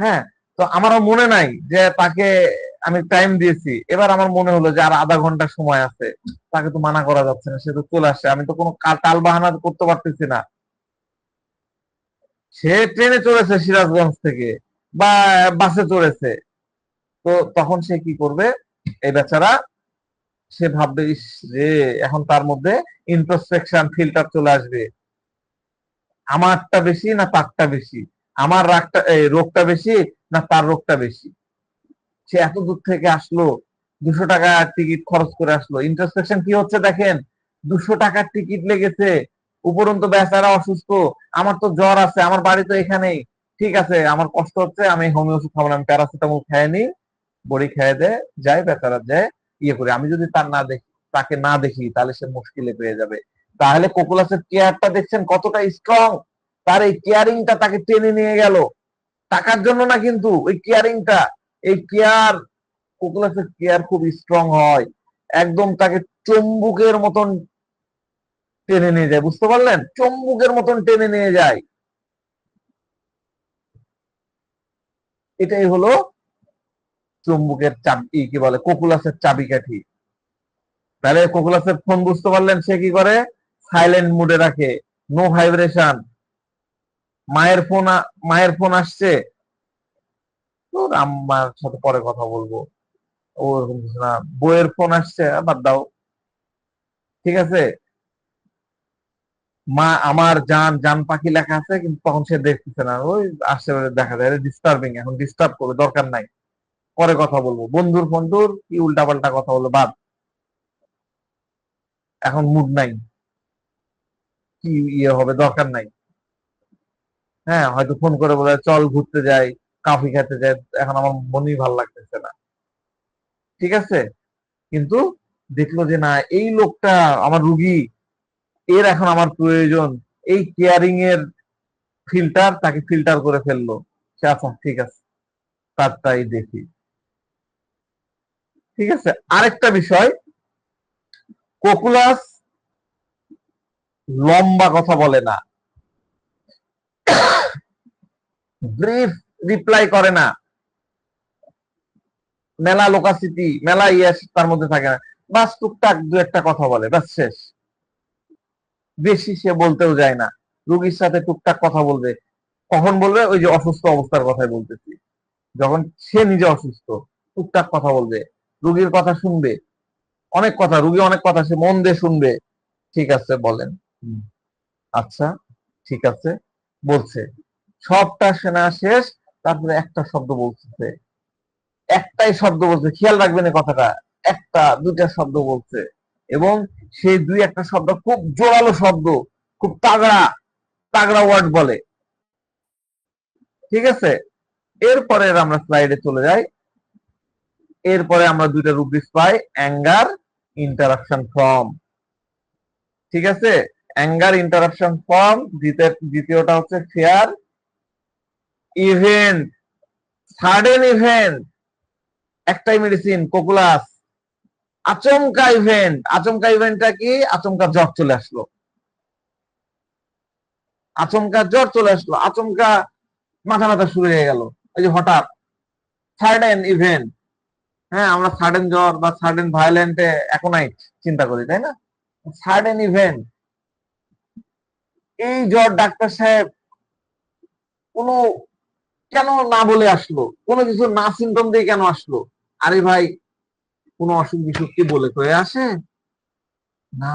A: হ্যাঁ, তো আমারও মনে নাই যে তাকে আমি টাইম দিয়েছি, এবার আমার মনে হলো যে আর আধা ঘন্টা সময় আছে, তাকে তো মানা করা যাচ্ছে না, সে তো চলে আসছে, আমি তো কোনো টাল বাহানা করতে পারতেছি না। সে ট্রেনে চড়েছে সিরাজগঞ্জ থেকে বা বাসে চড়েছে, তো তখন সে কি করবে, এই বেচারা সে ভাববে ইস রে, এখন তার মধ্যে ইন্ট্রোস্পেকশন ফিল্টার চলে আসবে, আমারটা বেশি না তারটা বেশি, আমার রোগটা বেশি না তার রোগটা বেশি। সে এত দূর থেকে আসলো, 200 টাকা টিকিট খরচ করে আসলো, ইন্টারসেকশন কি হচ্ছে দেখেন, 200 টাকার টিকিট লেগেছে, উপরন্তু বেচারা অসুস্থ, আমার তো জ্বর আছে, আমার বাড়ি তো এখানেই, ঠিক আছে আমার কষ্ট হচ্ছে, আমি হোমিও ওষুধ খাবো না, আমি প্যারাসিটামল খেয়ে নি, বড়ি খেয়ে দেয় যাই, বেচারা যায় ইয়ে করে, আমি যদি তাকে না দেখি তাহলে সে মুশকিলে পেয়ে যাবে। তাহলে কোকুলাসের কেয়ারটা দেখছেন কতটা স্ট্রং, তার এই কেয়ারিংটা তাকে টেনে নিয়ে গেল, টাকার জন্য না কিন্তু, ওই কেয়ারিংটা, এই কেয়ার, কোকুলাসের কেয়ার খুব স্ট্রং হয়, একদম তাকে চুম্বুকের মতন টেনে নিয়ে যায়, বুঝতে পারলেন, চুম্বুকের মতন টেনে নিয়ে যায়। এটাই হলো চুম্বুকের চাবি, কি বলে, কোকুলাসের চাবিকাঠি। তাহলে কোকুলাসের ফোন বুঝতে পারলেন, সে কি করে, সাইলেন্ট মুডে রাখে, নো ভাইব্রেশন। মায়ের ফোন আসছে, তোর আম্মার সাথে পরে কথা বলবো, ওরকম কিছু না, বইয়ের ফোন আসছে, বাদ দাও, ঠিক আছে, মা আমার জান জান পাখি লেখা আছে, কিন্তু তখন সে দেখতেছে না, ওই আসছে দেখা যায় ডিস্টার্বিং, এখন ডিস্টার্ব করবে দরকার নাই, পরে কথা বলবো, বন্ধুর ফোনটুর কি উল্টাপাল্টা কথা বলবো, বাদ, এখন মুড নাই, কি ইয়ে হবে দরকার নাই। হ্যাঁ, হয়তো ফোন করে বলে চল ঘুরতে যাই, কফি খেতে যাই, এখন আমার মনই ভালো লাগতেছে না, ঠিক আছে, কিন্তু দেখলো যে না, এই লোকটা আমার রুগী, এর এখন আমার প্রয়োজন, এই কেয়ারিং এর ফিল্টার তাকে ফিল্টার করে ফেললো, সে আচ্ছা ঠিক আছে, তারটাই দেখি, ঠিক আছে। আরেকটা বিষয়, কোকুলাস লম্বা কথা বলে না, ব্রিফ রিপ্লাই করে না, মেলা লোকাসিটি, মেলা ইয়েস তার মধ্যে থাকে না, বাস টুকটাক দু একটা কথা বলে, বাস শেষ, বেশি সে বলতেও যায় না, রুগীর সাথে টুকটাক কথা বলবে, কখন বলবে, ওই যে অসুস্থ অবস্থার কথাই বলতেছি, যখন সে নিজে অসুস্থ, টুকটাক কথা বলবে, রুগীর কথা শুনবে, অনেক কথা, রুগী অনেক কথা সে মন দিয়ে শুনবে, ঠিক আছে বলেন, আচ্ছা ঠিক আছে বলছে, সবটা শোনা শেষ, তারপরে একটা শব্দ বলছে, একটাই শব্দ বলছে, খেয়াল রাখবেন এই কথাটা, একটা দুইটা শব্দ বলছে, এবং সেই দুই একটা শব্দ খুব জোরালো শব্দ, খুব তাগড়া তাগড়া ওয়ার্ড বলে, ঠিক আছে। এরপরে আমরা স্লাইডে চলে যাই, এরপরে আমরা দুইটা রুব্রিক্স পাই, অ্যাঙ্গার, ইন্টারাকশন ফর্ম, ঠিক আছে, অ্যাঙ্গার ইন্টারাকশন ফর্ম, দ্বিতীয়টা হচ্ছে ফেয়ার ইভেন্ট, সাডেন ইভেন্ট, একটাই মেডিসিন কোকুলাস, আচমকা ইভেন্ট, আচমকা ইভেন্টটা কি, আচমকা জ্বর চলে আসলো, আচমকা জ্বর চলে আসলো, আচমকা মাথা ব্যথা শুরু হয়ে গেল, এই যে হঠাৎ, সাডেন ইভেন্ট। হ্যাঁ, আমরা সাডেন জ্বর বা সাডেন ভায়োলেন্টে অ্যাকোনাইট চিন্তা করি, তাই না, সাডেন ইভেন্ট, এই জ্বর ডাক্তার সাহেব কোনো কেন না বলে আসলো, কোনো কিছু না সিমটম দিয়ে কেন আসলো, আরে ভাই কোনো অসুখ বিসুখ কি বলে কয়ে আসে না,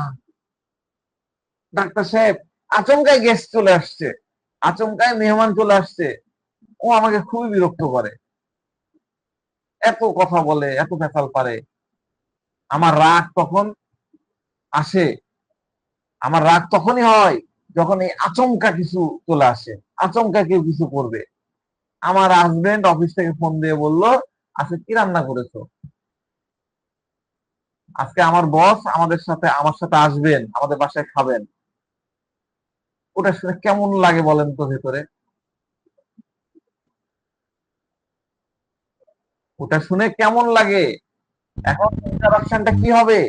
A: ডাক্তার সাহেব আচমকায় গেস্ট চলে আসছে, আচমকায় মেহমান চলে আসছে, ও আমাকে খুবই বিরক্ত করে, এত কথা বলে, এত পেঁচাল পারে, আমার রাগ তখন আসে, আমার রাগ তখনই হয় যখন এই আচমকা কিছু চলে আসে, আচমকা কেউ কিছু করবে। আমার হাজবেন্ড অফিস থেকে ফোন দিয়ে বলল, আজকে কি রান্না করেছো, আজকে আমার বস আমার সাথে আসবেন, আমাদের বাসায় খাবেন, ওটা শুনে কেমন লাগে বলেন তো ভেতরে, ওটা শুনে কেমন লাগে, এখন ইন্টারাকশনটা কি হবে,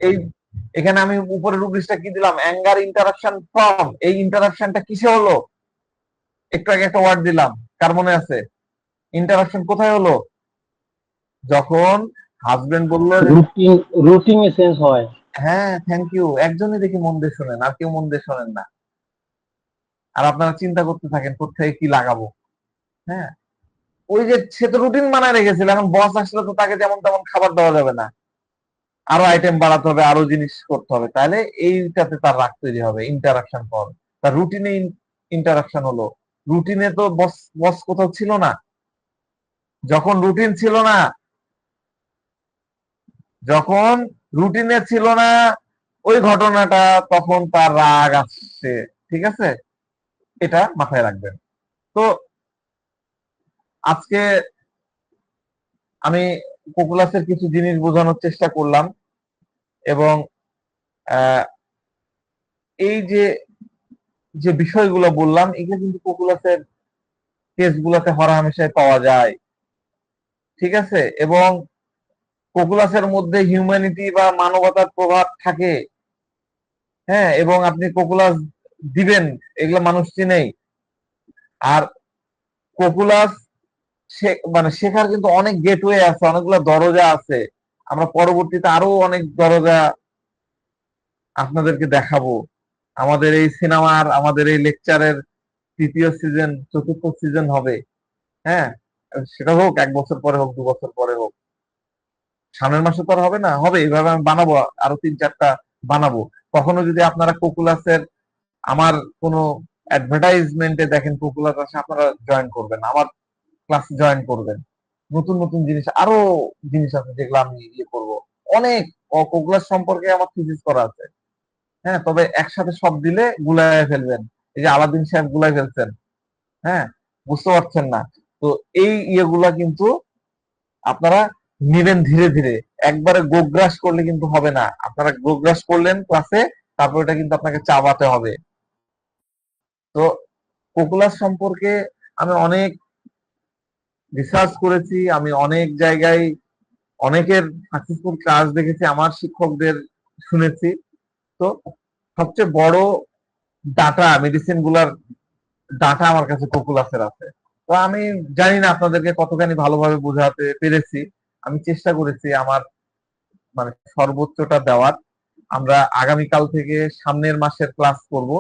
A: এই এখানে আমি উপরে রুব্রিক্সটা কি দিলাম, অ্যাঙ্গার ইন্টারাকশন ফর্ম, এই ইন্টারাকশনটা কিসে হলো, একটু আগে একটা ওয়ার্ড দিলাম, কার মনে আছে, ইন্টারাকশন কোথায় হলো, যখন হাজবেন্ড বললো,
B: রুটিন রুটিন চেঞ্জ হয়।
A: হ্যাঁ থ্যাংক ইউ, একজনই দেখি মন দিয়ে শোনেন, আর কেউ মন দিয়ে শোনেন না, আর আপনারা চিন্তা করতে থাকেন কোথায় কি লাগাবো। হ্যাঁ, ওই যে সে তো রুটিন বানায় রেখেছিল, এখন বস আসলে তো তাকে যেমন তেমন খাবার দেওয়া যাবে না, আরো আইটেম বাড়াতে হবে, আরো জিনিস করতে হবে, তাহলে এইটাতে তার রাগ তৈরি হবে, ইন্টারাকশন পর তার রুটিনে ইন্টারাকশন হলো। রুটিনে তো বস বস কোথাও ছিল না। যখন রুটিন ছিল না, যখন রুটিনে ছিল না ওই ঘটনাটা, তখন তার রাগ আসছে। ঠিক আছে, এটা মাথায় রাখবেন। তো আজকে আমি কোকুলাসের কিছু জিনিস বোঝানোর চেষ্টা করলাম, এবং আহ, এই যে যে বিষয়গুলো বললাম, এগুলো কিন্তু কোকুলাসের কেসগুলোতে হরহামেশাই পাওয়া যায়। ঠিক আছে, এবং কোকুলাসের মধ্যে হিউম্যানিটি বা মানবতার প্রভাব থাকে। হ্যাঁ, এবং আপনি কোকুলাস দিবেন, এগুলো মানুষ চিনেই। আর কোকুলাস মানে শেখার কিন্তু অনেক গেটওয়ে আছে, অনেকগুলো দরজা আছে। আমরা পরবর্তীতে আরো অনেক দরজা আপনাদেরকে দেখাবো। আমাদের এই সিনেমার, আমাদের এই লেকচারের তৃতীয় সিজন, চতুর্থ সিজন হবে। হ্যাঁ, সেটা হোক 1 বছর পরে, হোক 2 বছর পরে হোক, সামনের মাসে তো আর হবে না, হবে এইভাবে আমি বানাবো, আরো 3-4টা বানাবো। কখনো যদি আপনারা কোকুলাসের আমার কোনো অ্যাডভার্টাইজমেন্টে দেখেন কোকুলাস আছে, আপনারা জয়েন করবেন, আমার ক্লাসে জয়েন করবেন। নতুন নতুন জিনিস, আরো জিনিস আছে যেগুলো আমি ইয়ে করবো। অনেক কোকুলাস সম্পর্কে আমার থিসিস করা আছে। হ্যাঁ, তবে একসাথে সব দিলে গুলায় ফেলবেন। এই যে আলাদিন সাহেব গুলায় ফেলছেন। হ্যাঁ, বুঝতে পারছেন না। তো এই ইয়েগুলা কিন্তু আপনারা নিবেন ধীরে ধীরে। একবারে গোগ্রাস করলে কিন্তু হবে না। আপনারা গোগ্রাস করলেন ক্লাসে, তারপর এটা কিন্তু আপনাকে চাবাতে হবে। তো কোকুলাস সম্পর্কে আমি অনেক রিসার্চ করেছি, আমি অনেক জায়গায় অনেকের সাকসেসফুল কাজ দেখেছি, আমার শিক্ষকদের শুনেছি। তো সবচেয়ে বড় ডাটা, মেডিসিন গুলার ডাটা আমার কাছে কোকুলাসের আছে। তো আমি জানি না আপনাদেরকে কতখানি ভালোভাবে বোঝাতে পেরেছি। আমি চেষ্টা করেছি আমার মানে সর্বোচ্চটা দেওয়ার। আমরা আগামীকাল থেকে সামনের মাসের ক্লাস করব।